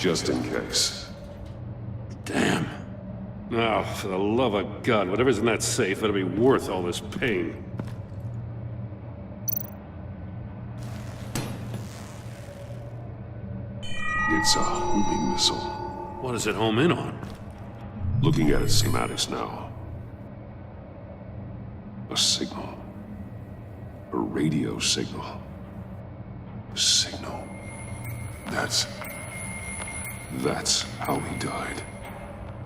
just in case. Damn. Now, for the love of God, whatever's in that safe, it'll be worth all this pain. It's a homing missile. What does it home in on? Looking at its schematics now. A signal. A radio signal. A signal. That's how he died.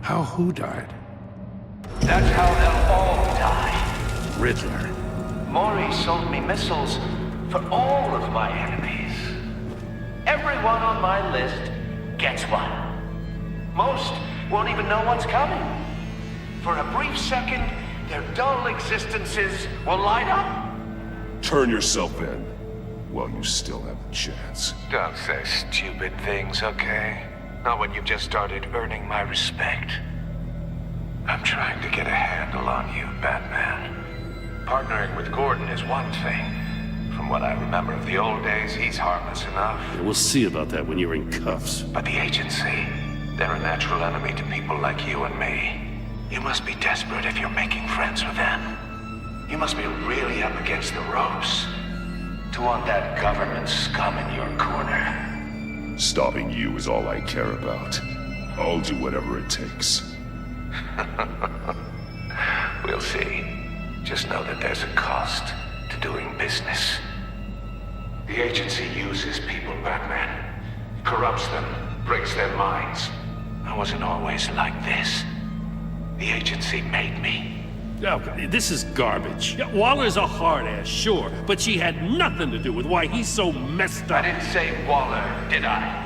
How who died? That's how they'll all die. Riddler. Maury sold me missiles for all of my enemies. Everyone on my list gets one. Most won't even know what's coming. For a brief second, their dull existences will light up. Turn yourself in while you still have a chance. Don't say stupid things, okay? Not when you've just started earning my respect. I'm trying to get a handle on you, Batman. Partnering with Gordon is one thing. From what I remember of the old days, he's harmless enough. Yeah, we'll see about that when you're in cuffs. But the agency, they're a natural enemy to people like you and me. You must be desperate if you're making friends with them. You must be really up against the ropes to want that government scum in your corner. Stopping you is all I care about. I'll do whatever it takes. We'll see. Just know that there's a cost to doing business. The agency uses people, Batman. Corrupts them, breaks their minds. I wasn't always like this. The agency made me. Oh, this is garbage. Yeah, Waller's a hard ass, sure, but she had nothing to do with why he's so messed up. I didn't say Waller, did I?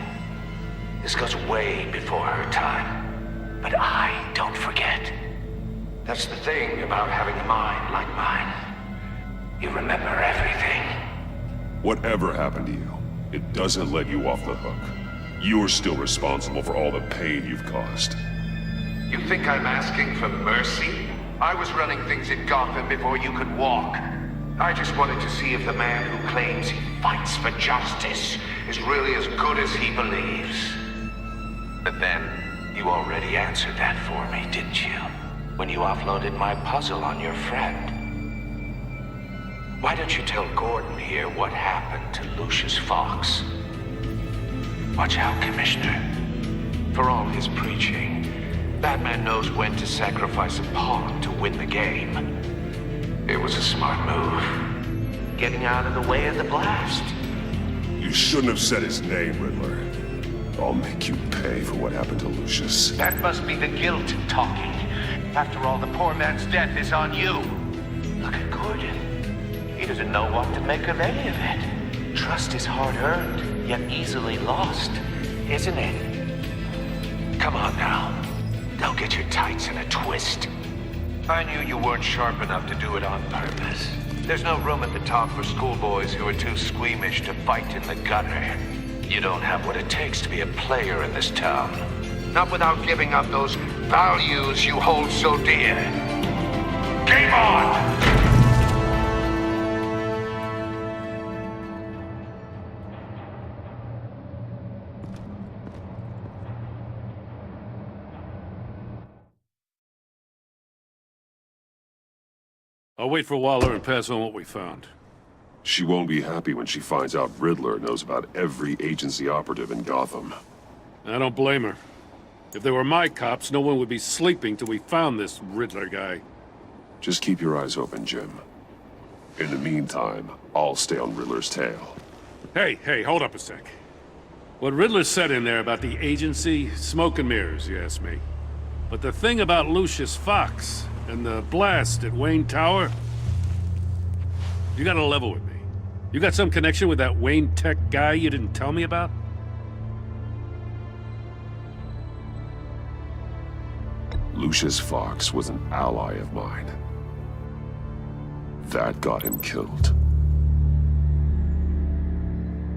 This goes way before her time. But I don't forget. That's the thing about having a mind like mine. You remember everything. Whatever happened to you, it doesn't let you off the hook. You're still responsible for all the pain you've caused. You think I'm asking for mercy? I was running things in Gotham before you could walk. I just wanted to see if the man who claims he fights for justice is really as good as he believes. But then, you already answered that for me, didn't you? When you offloaded my puzzle on your friend. Why don't you tell Gordon here what happened to Lucius Fox? Watch out, Commissioner. For all his preaching, Batman knows when to sacrifice a pawn to win the game. It was a smart move. Getting out of the way of the blast. You shouldn't have said his name, Riddler. I'll make you pay for what happened to Lucius. That must be the guilt talking. After all, the poor man's death is on you. Look at Gordon. He doesn't know what to make of any of it. Trust is hard-earned, yet easily lost, isn't it? Come on now. Don't get your tights in a twist. I knew you weren't sharp enough to do it on purpose. There's no room at the top for schoolboys who are too squeamish to fight in the gutter. You don't have what it takes to be a player in this town. Not without giving up those values you hold so dear. Game on! I'll wait for Waller and pass on what we found. She won't be happy when she finds out Riddler knows about every agency operative in Gotham. I don't blame her. If they were my cops, no one would be sleeping till we found this Riddler guy. Just keep your eyes open, Jim. In the meantime, I'll stay on Riddler's tail. Hey, hold up a sec. What Riddler said in there about the agency, smoke and mirrors, you ask me. But the thing about Lucius Fox and the blast at Wayne Tower, you gotta level with me. You got some connection with that Wayne Tech guy you didn't tell me about? Lucius Fox was an ally of mine. That got him killed.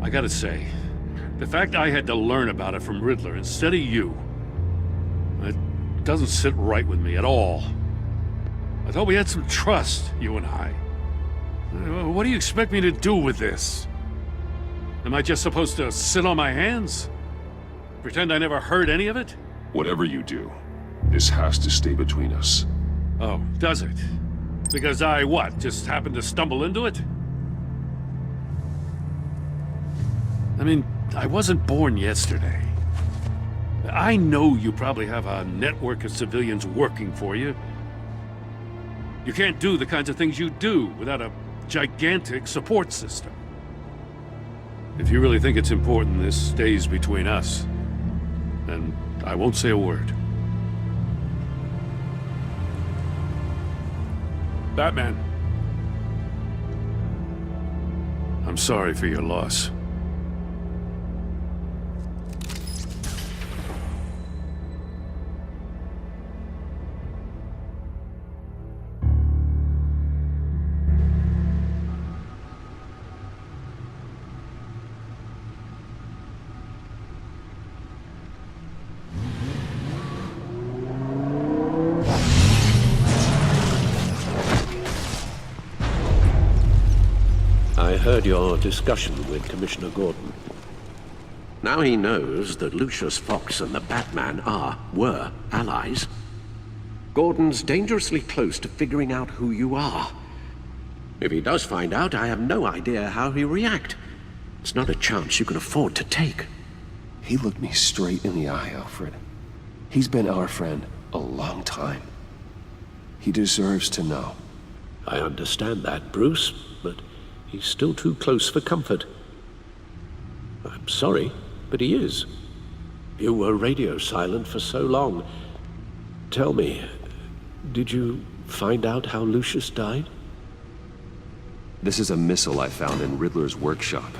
I gotta say, the fact I had to learn about it from Riddler instead of you, it doesn't sit right with me at all. I thought we had some trust, you and I. What do you expect me to do with this? Am I just supposed to sit on my hands? Pretend I never heard any of it? Whatever you do, this has to stay between us. Oh, does it? Because I, what, just happened to stumble into it? I mean, I wasn't born yesterday. I know you probably have a network of civilians working for you. You can't do the kinds of things you do without a gigantic support system. If you really think it's important this stays between us, then I won't say a word. Batman. I'm sorry for your loss. I heard your discussion with Commissioner Gordon. Now he knows that Lucius Fox and the Batman were allies. Gordon's dangerously close to figuring out who you are. If he does find out, I have no idea how he'll react. It's not a chance you can afford to take. He looked me straight in the eye, Alfred. He's been our friend a long time. He deserves to know. I understand that, Bruce, but he's still too close for comfort. I'm sorry, but he is. You were radio silent for so long. Tell me, did you find out how Lucius died? This is a missile I found in Riddler's workshop.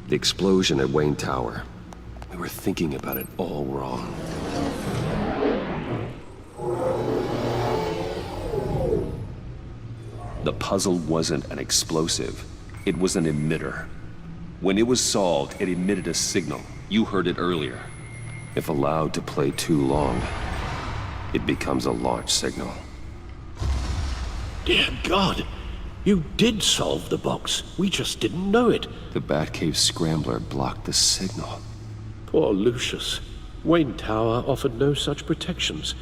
The explosion at Wayne Tower. We were thinking about it all wrong. The puzzle wasn't an explosive. It was an emitter. When it was solved, it emitted a signal. You heard it earlier. If allowed to play too long, it becomes a launch signal. Dear God! You did solve the box. We just didn't know it. The Batcave scrambler blocked the signal. Poor Lucius. Wayne Tower offered no such protections.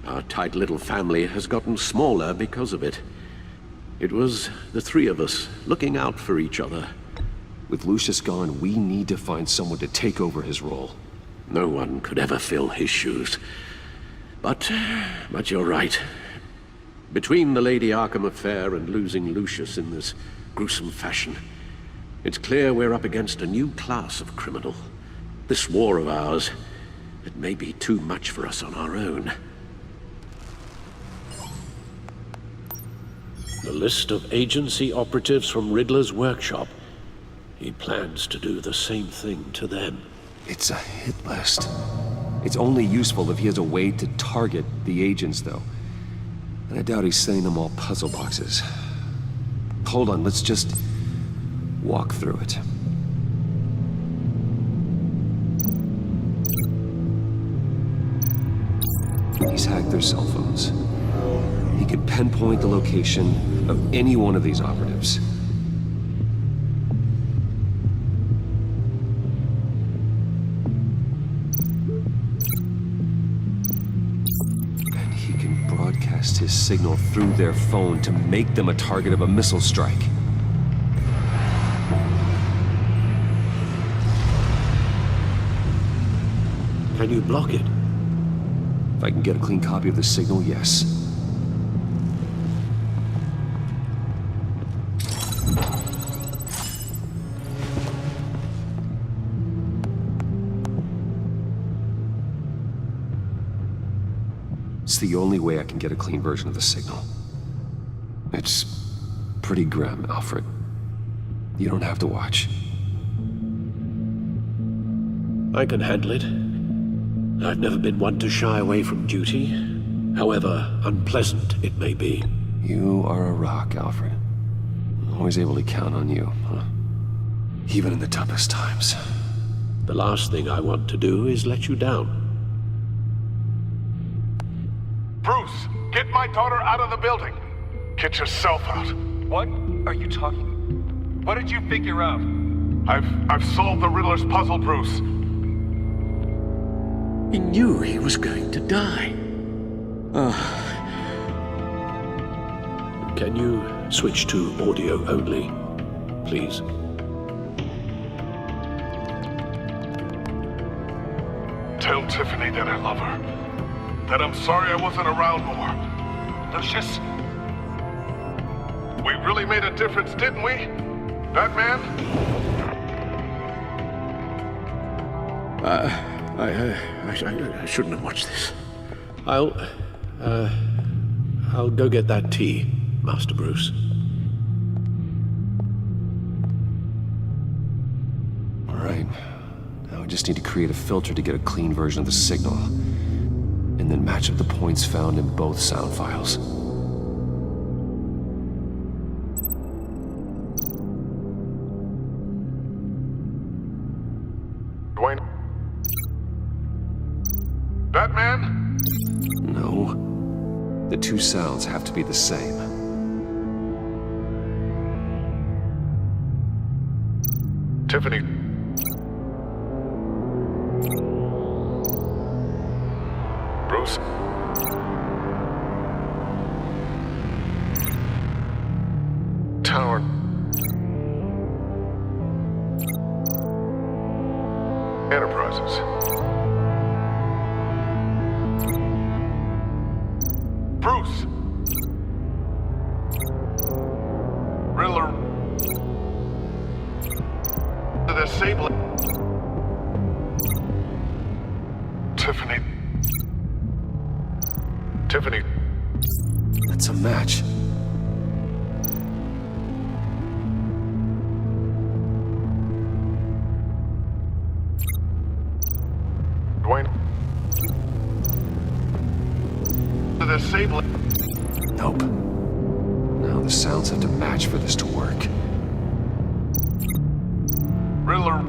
Our tight little family has gotten smaller because of it. It was the three of us looking out for each other. With Lucius gone, we need to find someone to take over his role. No one could ever fill his shoes. But you're right. Between the Lady Arkham affair and losing Lucius in this gruesome fashion, it's clear we're up against a new class of criminal. This war of ours, it may be too much for us on our own. The list of agency operatives from Riddler's workshop. He plans to do the same thing to them. It's a hit list. It's only useful if he has a way to target the agents, though. And I doubt he's sending them all puzzle boxes. Hold on, let's just walk through it. He's hacked their cell phones. He could pinpoint the location of any one of these operatives. And he can broadcast his signal through their phone to make them a target of a missile strike. Can you block it? If I can get a clean copy of the signal, yes. It's the only way I can get a clean version of the signal. It's pretty grim, Alfred. You don't have to watch. I can handle it. I've never been one to shy away from duty, however unpleasant it may be. You are a rock, Alfred. Always able to count on you, huh? Even in the toughest times. The last thing I want to do is let you down. Bruce, get my daughter out of the building. Get yourself out. What are you talking? What did you figure out? I've solved the Riddler's puzzle, Bruce. He knew he was going to die. Can you switch to audio only, please? Tell Tiffany that I love her. That I'm sorry I wasn't around more. Lucius, we really made a difference, didn't we? Batman? I shouldn't have watched this. I'll go get that tea, Master Bruce. All right. Now I just need to create a filter to get a clean version of the signal. And then match up the points found in both sound files. Dwayne? Batman? No. The two sounds have to be the same. Tiffany. Bruce? Tower. Enterprises. Bruce! Riddler. The disabling. Tiffany. Tiffany. That's a match. Dwayne. The disabling. Nope. Now the sounds have to match for this to work. Riddler.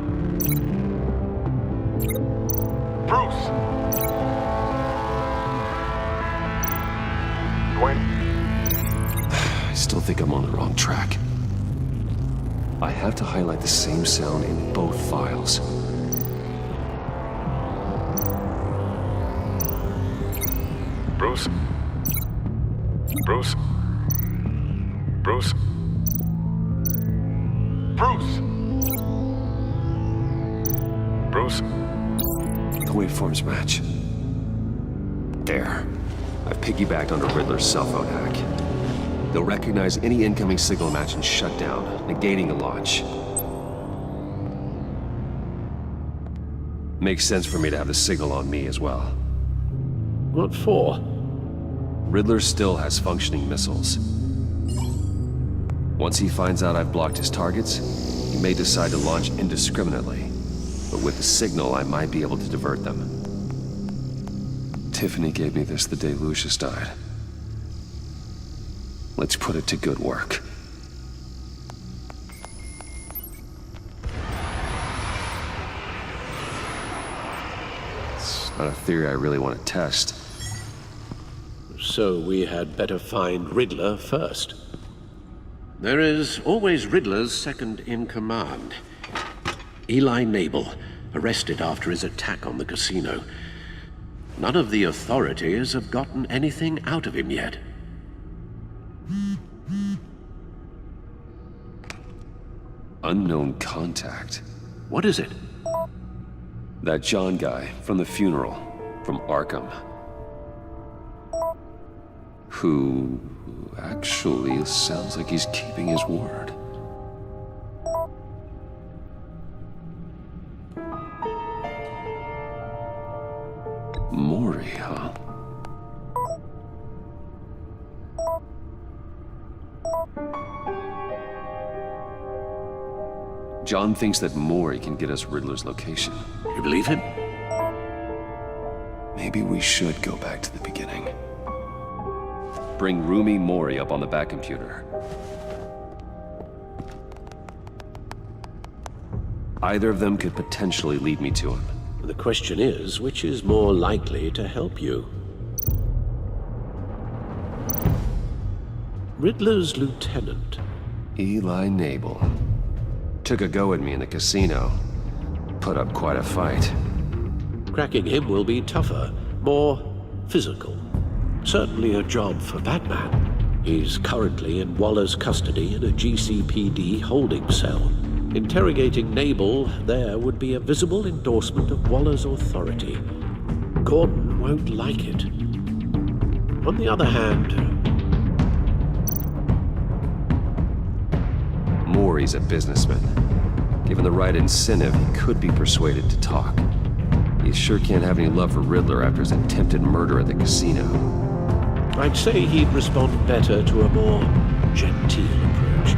Bruce. Dwayne. I still think I'm on the wrong track. I have to highlight the same sound in both files. Bruce. Bruce. Bruce. Bruce. Bruce. The waveforms match. There. I've piggybacked onto Riddler's cell phone hack. They'll recognize any incoming signal match and shut down, negating the launch. Makes sense for me to have the signal on me as well. What for? Riddler still has functioning missiles. Once he finds out I've blocked his targets, he may decide to launch indiscriminately. But with the signal, I might be able to divert them. Tiffany gave me this the day Lucius died. Let's put it to good work. It's not a theory I really want to test. So we had better find Riddler first. There is always Riddler's second in command. Eli Nabel, arrested after his attack on the casino. None of the authorities have gotten anything out of him yet. Unknown contact. What is it? That John guy from the funeral, from Arkham. Who actually sounds like he's keeping his word. Mori, huh? John thinks that Mori can get us Riddler's location. You believe him? Maybe we should go back to the beginning. Bring Rumi Mori up on the back computer. Either of them could potentially lead me to him. The question is, which is more likely to help you? Riddler's lieutenant. Eli Nabel. Took a go at me in the casino. Put up quite a fight. Cracking him will be tougher, more physical. Certainly a job for Batman. He's currently in Waller's custody in a GCPD holding cell. Interrogating Nabel there would be a visible endorsement of Waller's authority. Gordon won't like it. On the other hand... Maury's a businessman. Given the right incentive, he could be persuaded to talk. He sure can't have any love for Riddler after his attempted murder at the casino. I'd say he'd respond better to a more genteel approach,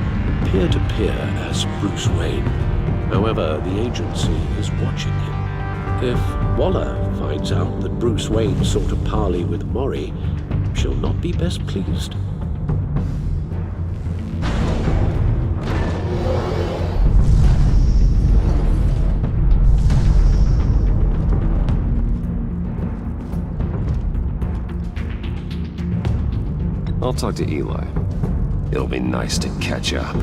peer-to-peer as Bruce Wayne. However, the agency is watching him. If Waller finds out that Bruce Wayne sought a parley with Maury, she'll not be best pleased. I'll talk to Eli. It'll be nice to catch up.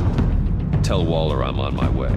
Tell Waller I'm on my way.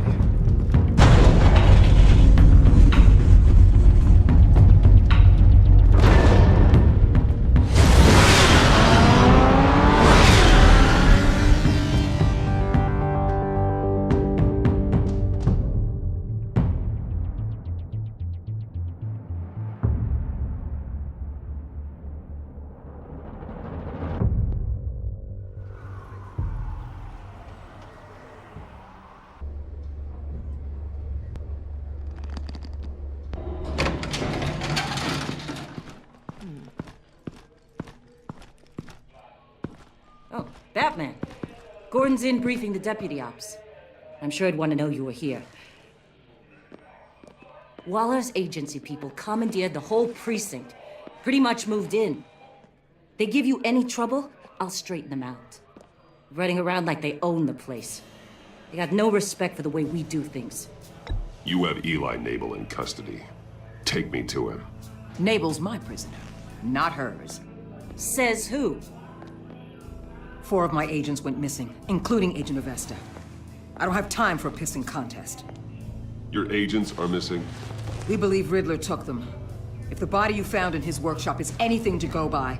Oh, Batman. Gordon's in briefing the deputy ops. I'm sure I'd want to know you were here. Waller's agency people commandeered the whole precinct. Pretty much moved in. They give you any trouble, I'll straighten them out. Running around like they own the place. They got no respect for the way we do things. You have Eli Nabel in custody. Take me to him. Nabel's my prisoner, not hers. Says who? 4 of my agents went missing, including Agent Avesta. I don't have time for a pissing contest. Your agents are missing? We believe Riddler took them. If the body you found in his workshop is anything to go by,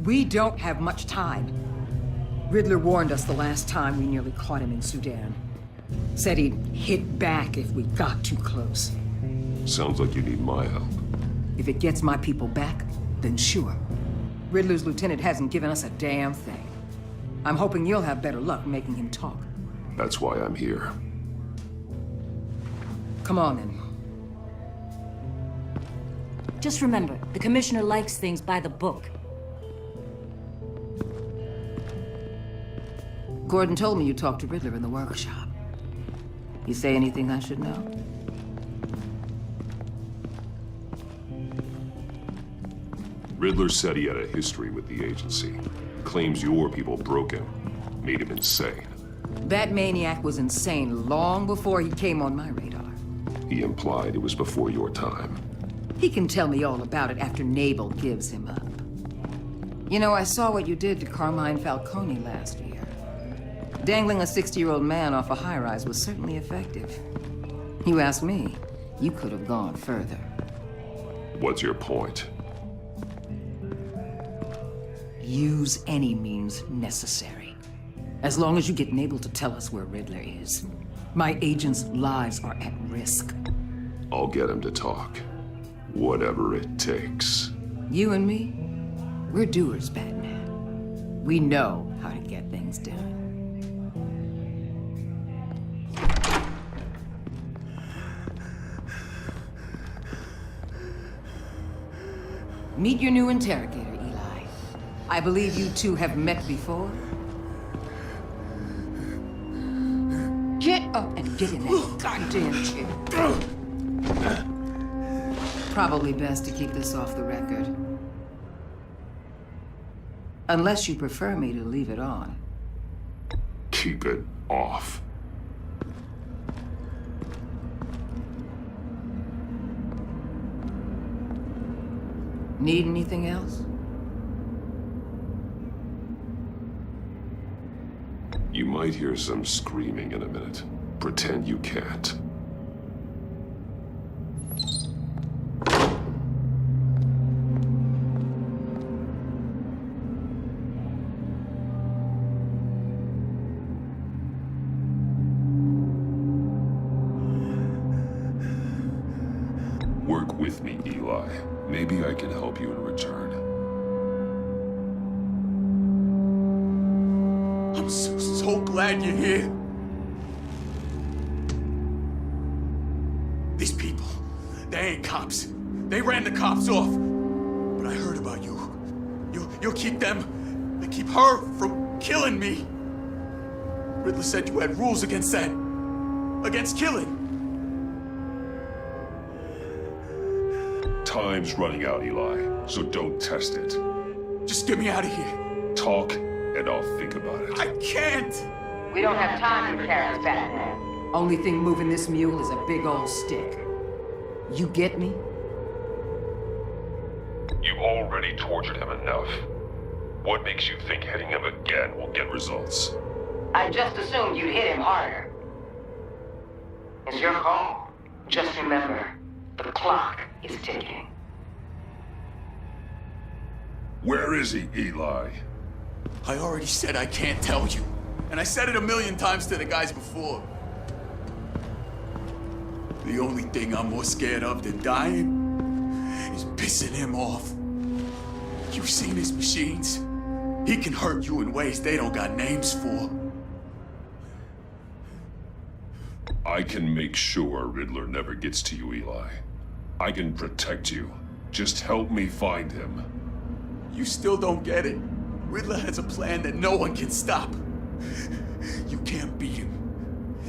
we don't have much time. Riddler warned us the last time we nearly caught him in Sudan. Said he'd hit back if we got too close. Sounds like you need my help. If it gets my people back, then sure. Riddler's lieutenant hasn't given us a damn thing. I'm hoping you'll have better luck making him talk. That's why I'm here. Come on, then. Just remember, the commissioner likes things by the book. Gordon told me you talked to Riddler in the workshop. You say anything I should know? Riddler said he had a history with the agency. Claims your people broke him. Made him insane. That maniac was insane long before he came on my radar. He implied it was before your time. He can tell me all about it after Nabel gives him up. You know, I saw what you did to Carmine Falcone last year. Dangling a 60-year-old man off a high-rise was certainly effective. You ask me, you could have gone further. What's your point? Use any means necessary. As long as you get Nabel to tell us where Riddler is. My agents' lives are at risk. I'll get him to talk. Whatever it takes. You and me, we're doers, Batman. We know how to get things done. Meet your new interrogator, Eli. I believe you two have met before. Get up and get in that goddamn chair. Probably best to keep this off the record. Unless you prefer me to leave it on. Keep it off. Need anything else? You might hear some screaming in a minute. Pretend you can't. Eli. Maybe I can help you in return. I'm so glad you're here. These people, they ain't cops. They ran the cops off. But I heard about you. You'll keep them. They keep her from killing me. Riddler said you had rules against that. Against killing. Time's running out, Eli, so don't test it. Just get me out of here. Talk, and I'll think about it. I can't! We don't have time for carrots, Batman. Only thing moving this mule is a big old stick. You get me? You've already tortured him enough. What makes you think hitting him again will get results? I just assumed you'd hit him harder. It's your call. Just remember, the clock is ticking. Where is he, Eli? I already said I can't tell you. And I said it 1,000,000 times to the guys before. The only thing I'm more scared of than dying is pissing him off. You've seen his machines. He can hurt you in ways they don't got names for. I can make sure Riddler never gets to you, Eli. I can protect you. Just help me find him. You still don't get it. Riddler has a plan that no one can stop. You can't beat him.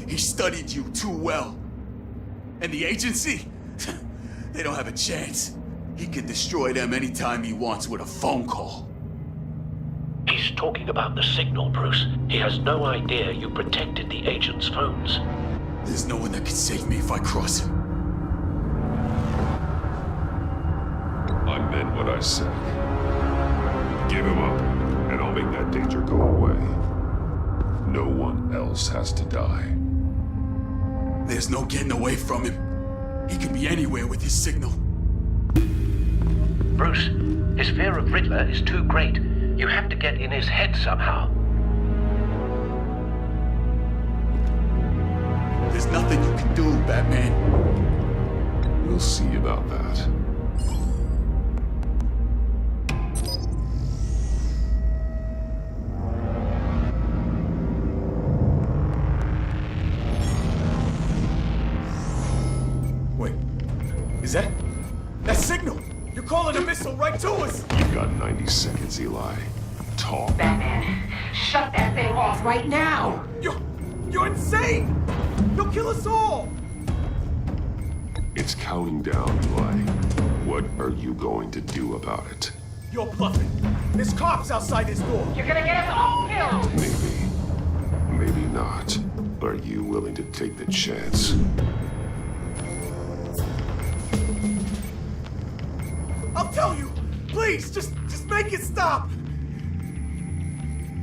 He studied you too well. And the agency? They don't have a chance. He can destroy them anytime he wants with a phone call. He's talking about the signal, Bruce. He has no idea you protected the agent's phones. There's no one that can save me if I cross him. I meant what I said. Give him up, and I'll make that danger go away. No one else has to die. There's no getting away from him. He can be anywhere with his signal. Bruce, his fear of Riddler is too great. You have to get in his head somehow. There's nothing you can do, Batman. We'll see about that. Wait, is that signal? You're calling a missile right to us! You've got 90 seconds, Eli. Talk. Batman, shut that thing off right now! You're insane! You'll kill us all! It's counting down, Eli. What are you going to do about it? You're bluffing. There's cops outside this door. You're gonna get us all killed! Maybe. Maybe not. Are you willing to take the chance? I'll tell you! Please, just make it stop!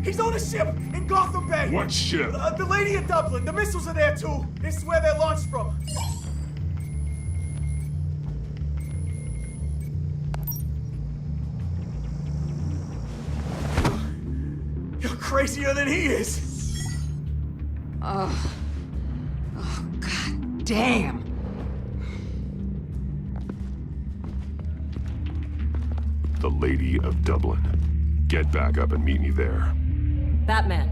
He's on a ship in Gotham Bay! What ship? The Lady of Dublin. The missiles are there, too. This is where they're launched from. You're crazier than he is! Oh, God damn! The Lady of Dublin. Get back up and meet me there. Batman.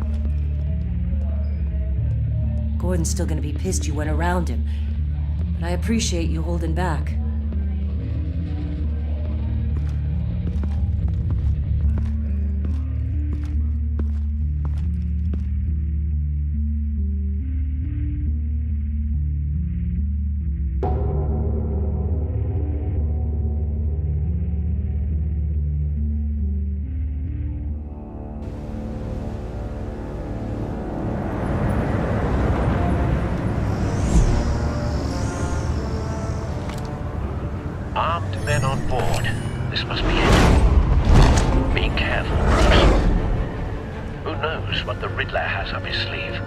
Gordon's still gonna be pissed you went around him. But I appreciate you holding back. Armed men on board. This must be it. Be careful, Bruce. Who knows what the Riddler has up his sleeve?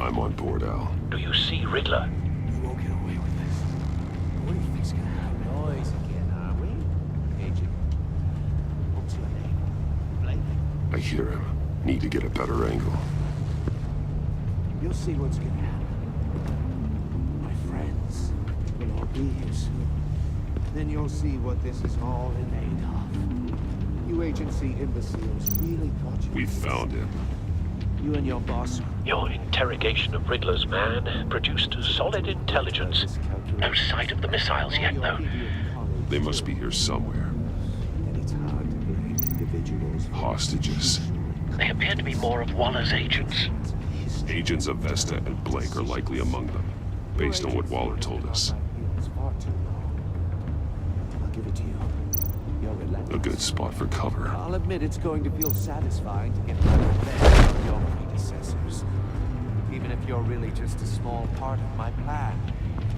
I'm on board, Al. Do you see Riddler? You won't get away with this. What do you think's gonna happen? Noise again, are we? Agent. What's your name? Blake? I hear him. Need to get a better angle. You'll see what's gonna happen. My friends will all be here soon. Then you'll see what this is all made of. You agency imbeciles really thought you... We found him. You and your boss... Your interrogation of Riddler's man produced solid intelligence. No sight of the missiles yet, though. They must be here somewhere. And it's hard to blame individuals... Hostages. They appear to be more of Waller's agents. Agents of Vesta and Blake are likely among them, based on what Waller told us. I'll give it to you. You're relentless. A good spot for cover. I'll admit it's going to feel satisfying to get revenge on your predecessors. Even if you're really just a small part of my plan.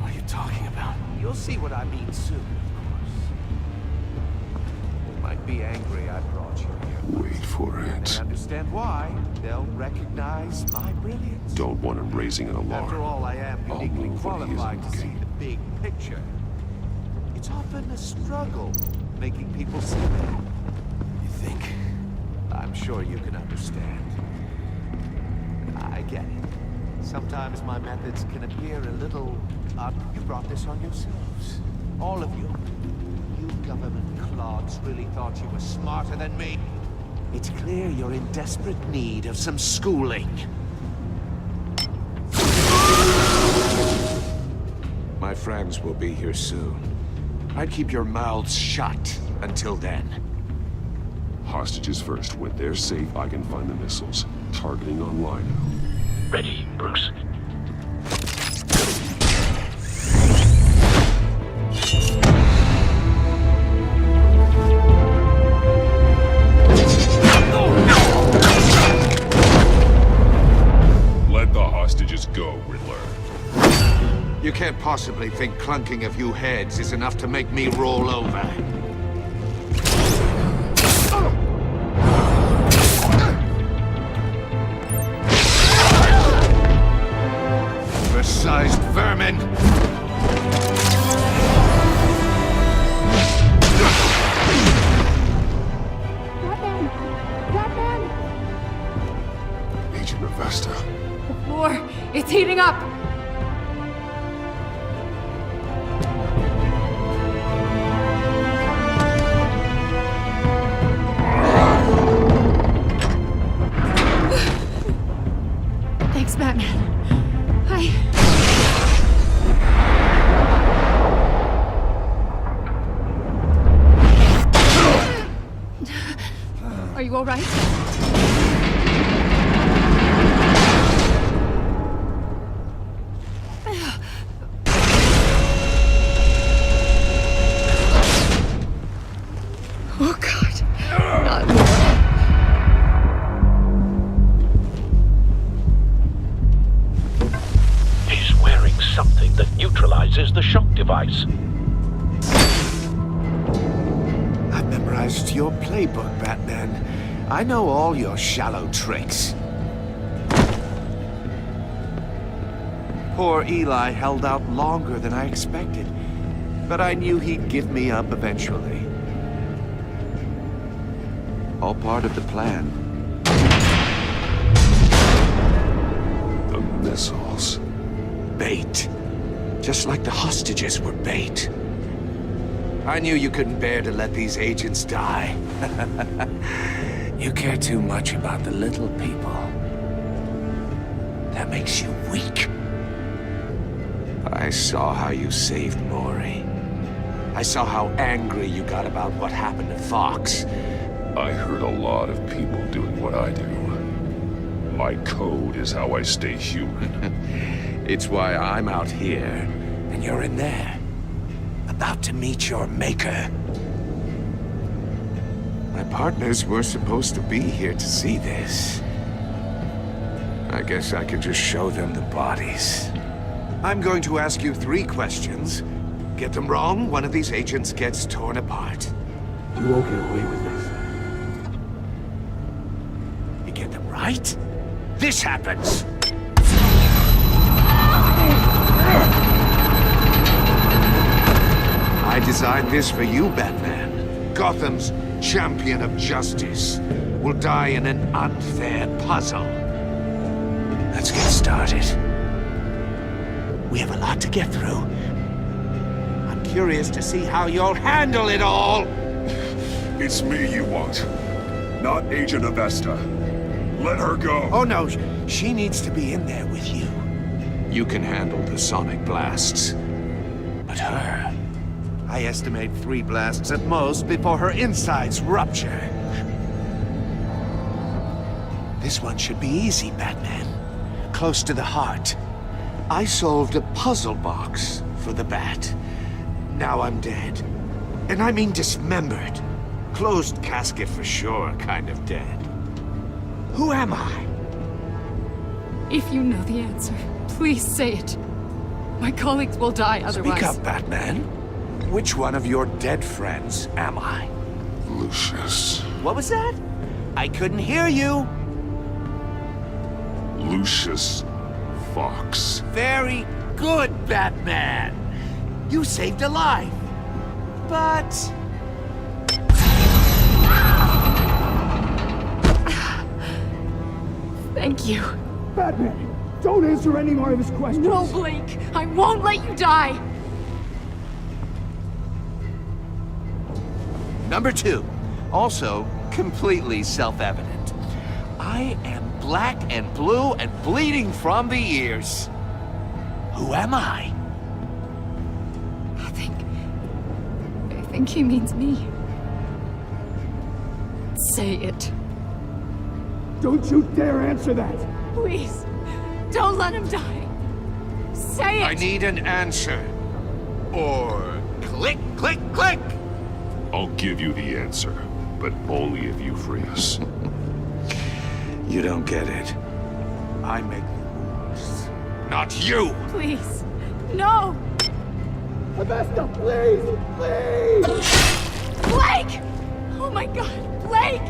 What are you talking about? You'll see what I mean soon, of course. You might be angry I brought you here. Wait for I it. understand why. They'll recognize my brilliance. Don't want him raising an alarm. After all, I am I'll uniquely move when he qualified to isn't see looking. the big picture. It's often a struggle making people see that. You think? I'm sure you can understand. I get it. Sometimes my methods can appear a little... you brought this on yourselves. All of you. You government clods really thought you were smarter than me. It's clear you're in desperate need of some schooling. My friends will be here soon. I'd keep your mouths shut until then. Hostages first. When they're safe, I can find the missiles. Targeting online. Ready, Bruce? Let the hostages go, Riddler. You can't possibly think clunking a few heads is enough to make me roll over. Oversized vermin! Agent of Vesta. The floor, it's heating up! Thanks, Batman. Are you all right? Oh, God. Not more. He's wearing something that neutralizes the shock device. I've memorized your playbook, Batman. I know all your shallow tricks. Poor Eli held out longer than I expected, but I knew he'd give me up eventually. All part of the plan. The missiles. Bait. Just like the hostages were bait. I knew you couldn't bear to let these agents die. You care too much about the little people. That makes you weak. I saw how you saved Maury. I saw how angry you got about what happened to Fox. I heard a lot of people doing what I do. My code is how I stay human. It's why I'm out here, and you're in there. About to meet your maker. My partners were supposed to be here to see this. I guess I can just show them the bodies. I'm going to ask you 3 questions. Get them wrong, one of these agents gets torn apart. You won't get away with this. You get them right, this happens. designed this for you, Batman. Gotham's champion of justice will die in an unfair puzzle. Let's get started. We have a lot to get through. I'm curious to see how you'll handle it all. It's me you want, not Agent Avesta. Let her go. Oh no, she needs to be in there with you. You can handle the sonic blasts. But her, I estimate 3 blasts at most before her insides rupture. This one should be easy, Batman. Close to the heart. I solved a puzzle box for the Bat. Now I'm dead. And I mean dismembered. Closed casket for sure, kind of dead. Who am I? If you know the answer, please say it. My colleagues will die otherwise. Speak up, Batman. Which one of your dead friends am I? Lucius. What was that? I couldn't hear you. Lucius Fox. Very good, Batman. You saved a life. But... Thank you. Batman, don't answer any more of his questions. No, Blake. I won't let you die. Number 2. Also, completely self-evident. I am black and blue and bleeding from the ears. Who am I? I think he means me. Say it. Don't you dare answer that! Please, don't let him die. Say it! I need an answer. Or click, click, click! I'll give you the answer, but only if you free us. You don't get it. I make the rules, not you! Please, no! Avesta, please! Please! Blake! Oh my God, Blake!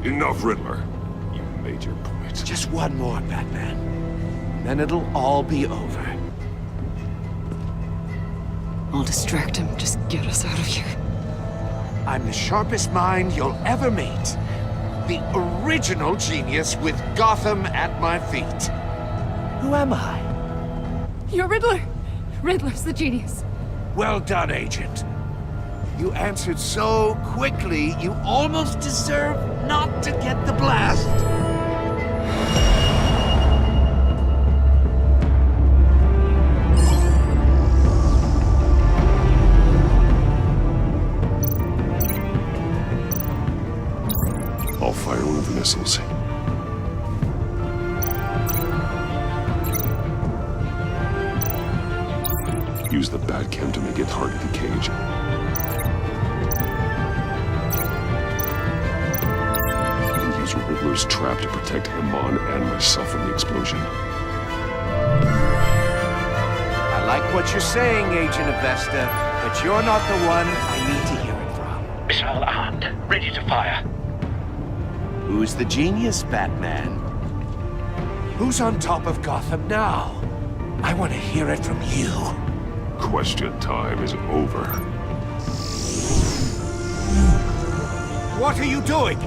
Enough, Riddler. You made your point. Just one more, Batman. Then it'll all be over. I'll distract him. Just get us out of here. I'm the sharpest mind you'll ever meet. The original genius with Gotham at my feet. Who am I? You're Riddler. Riddler's the genius. Well done, Agent. You answered so quickly, you almost deserve not to get the blast. I'll fire one of the missiles. Use the Batcam to make it target the cage. Riddler's trap to protect Hamon and myself from the explosion. I like what you're saying, Agent Avesta, but you're not the one I need to hear it from. Missile armed, ready to fire. Who's the genius, Batman? Who's on top of Gotham now? I want to hear it from you. Question time is over. What are you doing?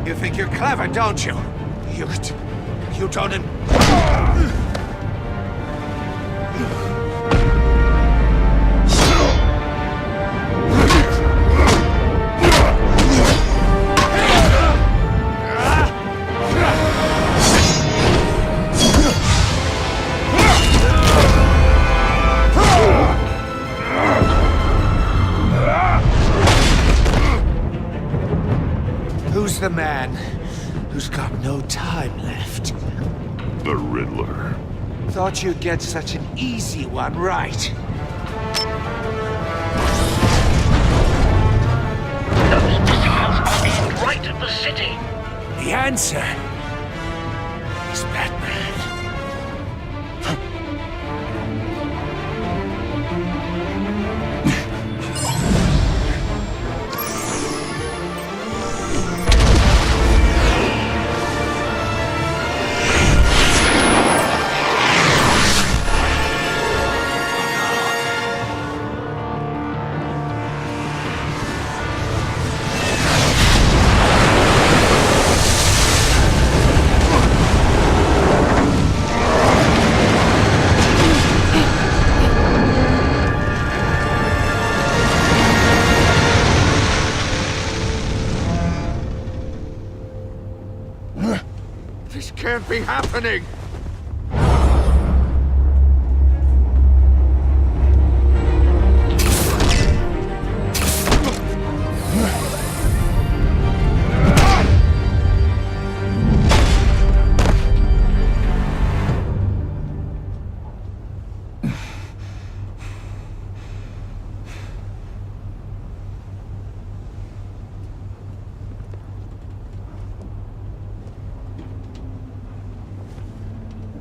You think you're clever, don't you? You don't... right? The Riddler. Thought you'd get such an easy one right. Those missiles are aimed right at the city. The answer is Batman. This can't be happening!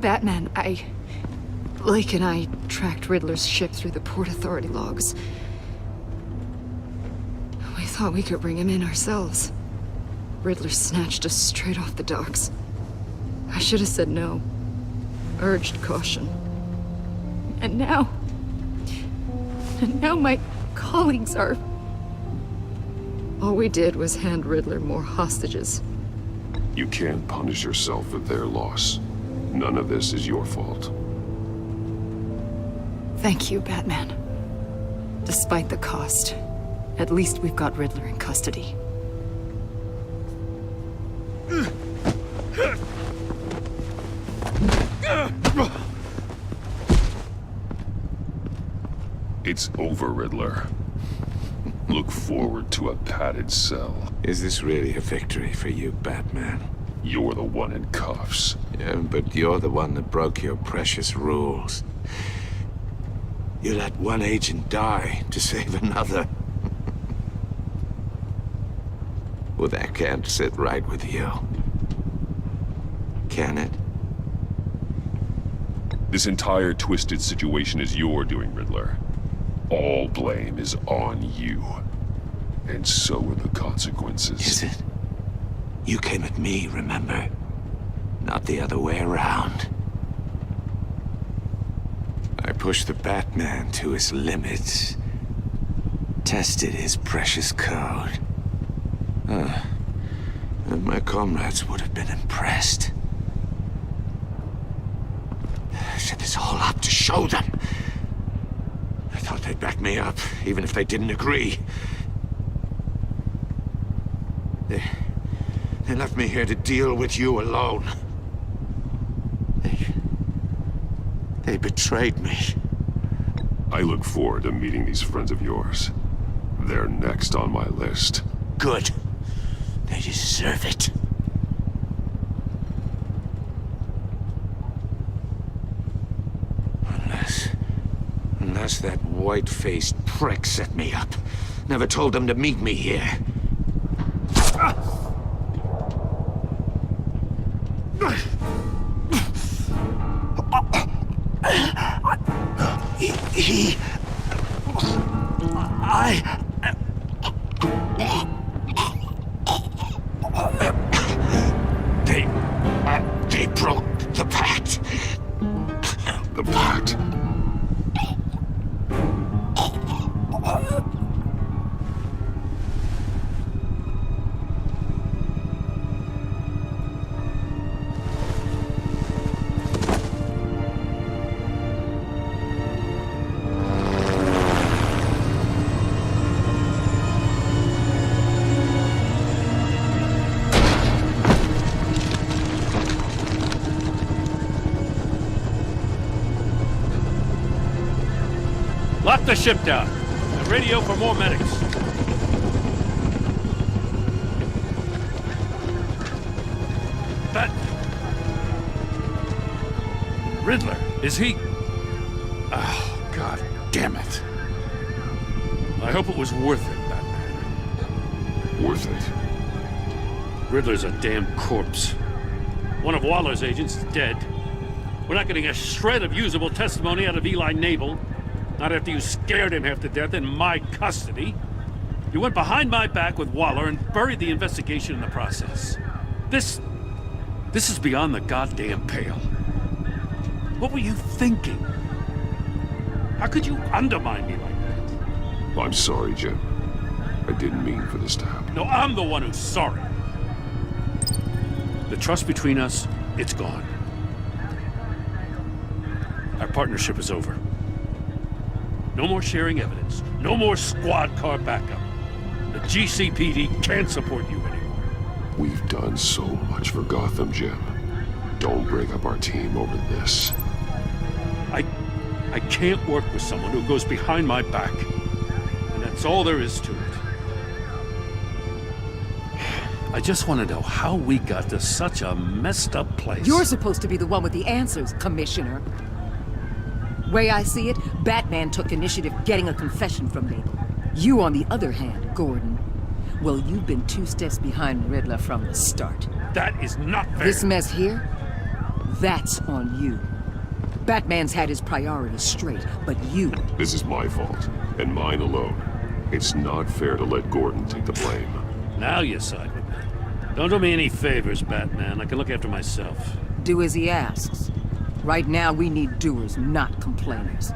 Batman, Lake and I tracked Riddler's ship through the Port Authority logs. We thought we could bring him in ourselves. Riddler snatched us straight off the docks. I should have said no. Urged caution. And now my colleagues are... All we did was hand Riddler more hostages. You can't punish yourself for their loss. None of this is your fault. Thank you, Batman. Despite the cost, at least we've got Riddler in custody. It's over, Riddler. Look forward to a padded cell. Is this really a victory for you, Batman? You're the one in cuffs. Yeah, but you're the one that broke your precious rules. You let one agent die to save another. Well, that can't sit right with you. Can it? This entire twisted situation is your doing, Riddler. All blame is on you. And so are the consequences. Is it? You came at me, remember? Not the other way around. I pushed the Batman to his limits. Tested his precious code. And my comrades would have been impressed. I set this all up to show them. I thought they'd back me up, even if they didn't agree. They left me here to deal with you alone. They betrayed me. I look forward to meeting these friends of yours. They're next on my list. Good. They deserve it. Unless that white-faced prick set me up. Never told them to meet me here. They broke the pact. The pact? Lock the ship down. And radio for more medics. Riddler, is he... Oh, God damn it. I hope it was worth it, Batman. Worth it? Riddler's a damn corpse. One of Waller's agents is dead. We're not getting a shred of usable testimony out of Eli Nabel. Not after you scared him half to death in my custody. You went behind my back with Waller and buried the investigation in the process. This is beyond the goddamn pale. What were you thinking? How could you undermine me like that? I'm sorry, Jim. I didn't mean for this to happen. No, I'm the one who's sorry. The trust between us, it's gone. Our partnership is over. No more sharing evidence. No more squad car backup. The GCPD can't support you anymore. We've done so much for Gotham, Jim. Don't break up our team over this. I can't work with someone who goes behind my back. And that's all there is to it. I just want to know how we got to such a messed up place. You're supposed to be the one with the answers, Commissioner. Way I see it, Batman took initiative getting a confession from Nabel. You, on the other hand, Gordon, well, you've been 2 steps behind Riddler from the start. That is not fair. This mess here, that's on you. Batman's had his priorities straight, but you... This is my fault, and mine alone. It's not fair to let Gordon take the blame. Now you side with me. Don't do me any favors, Batman. I can look after myself. Do as he asks. Right now, we need doers, not complainers.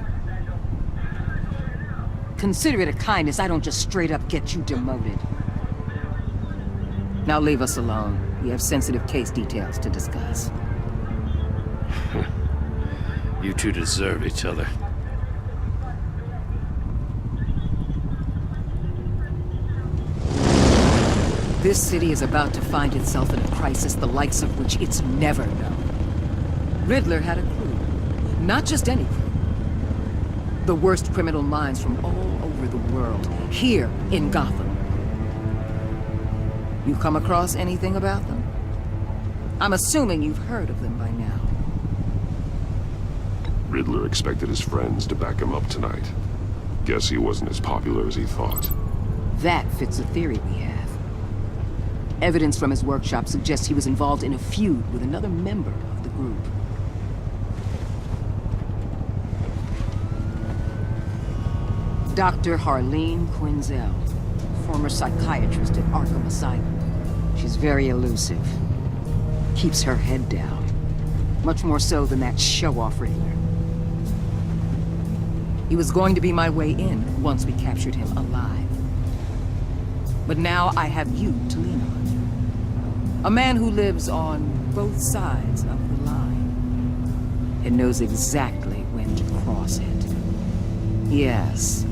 Consider it a kindness I don't just straight up get you demoted. Now leave us alone. We have sensitive case details to discuss. You two deserve each other. This city is about to find itself in a crisis the likes of which it's never known. Riddler had a crew. Not just any crew. The worst criminal minds from all over the world, here in Gotham. You come across anything about them? I'm assuming you've heard of them by now. Riddler expected his friends to back him up tonight. Guess he wasn't as popular as he thought. That fits a theory we have. Evidence from his workshop suggests he was involved in a feud with another member of the group. Dr. Harleen Quinzel, former psychiatrist at Arkham Asylum. She's very elusive. Keeps her head down. Much more so than that show-off Riddler. He was going to be my way in once we captured him alive. But now I have you to lean on. A man who lives on both sides of the line. And knows exactly when to cross it. Yes,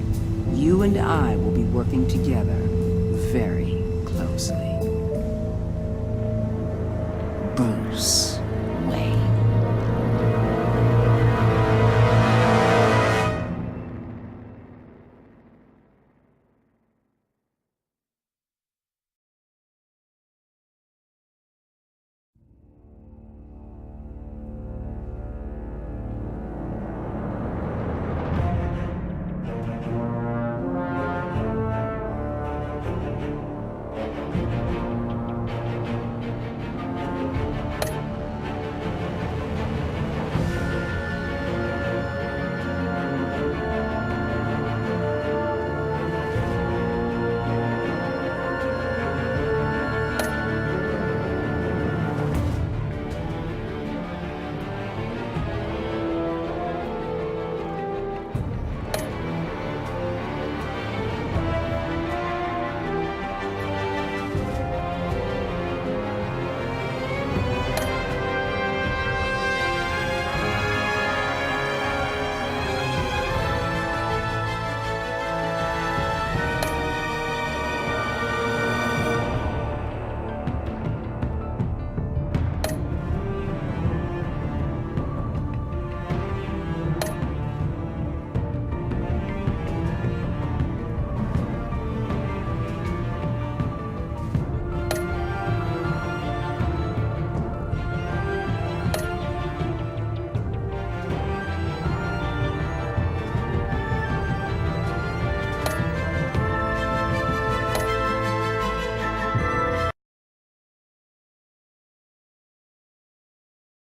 you and I will be working together very